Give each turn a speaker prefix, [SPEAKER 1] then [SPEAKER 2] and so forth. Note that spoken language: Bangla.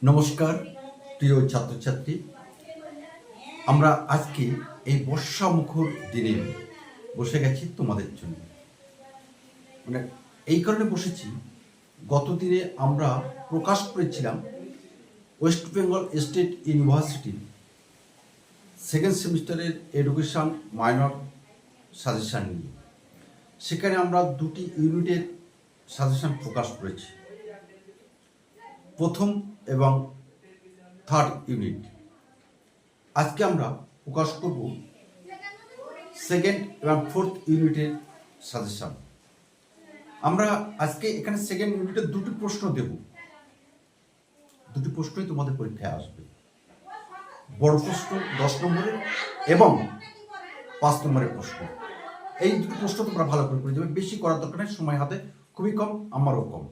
[SPEAKER 1] নমস্কার প্রিয় ছাত্রছাত্রী, আমরা আজকে এই বর্ষা মুখর দিনে বসে গেছি তোমাদের জন্য। মানে এই কারণে বসেছি, গত দিনে আমরা প্রকাশ করেছিলাম ওয়েস্ট বেঙ্গল স্টেট ইউনিভার্সিটির সেকেন্ড সেমিস্টারের এডুকেশন মাইনর সাজেশান নিয়ে। সেখানে আমরা দুটি ইউনিটের সাজেশান প্রকাশ করেছি, প্রথম এবং থার্ড ইউনিট। আজকে আমরা প্রকাশ করব সেকেন্ড এবং ফোর্থ ইউনিটের সাজেশন। আমরা আজকে এখানে সেকেন্ড ইউনিটের দুটি প্রশ্ন দেব, দুটি প্রশ্নই তোমাদের পরীক্ষায় আসবে। বড় প্রশ্ন 10 নম্বরের এবং 5 নম্বরের প্রশ্ন। এই দুটি প্রশ্ন তোমরা ভালো করে দেবে, বেশি করার দরকার নেই, সময় হাতে খুবই কম, আমারও কম।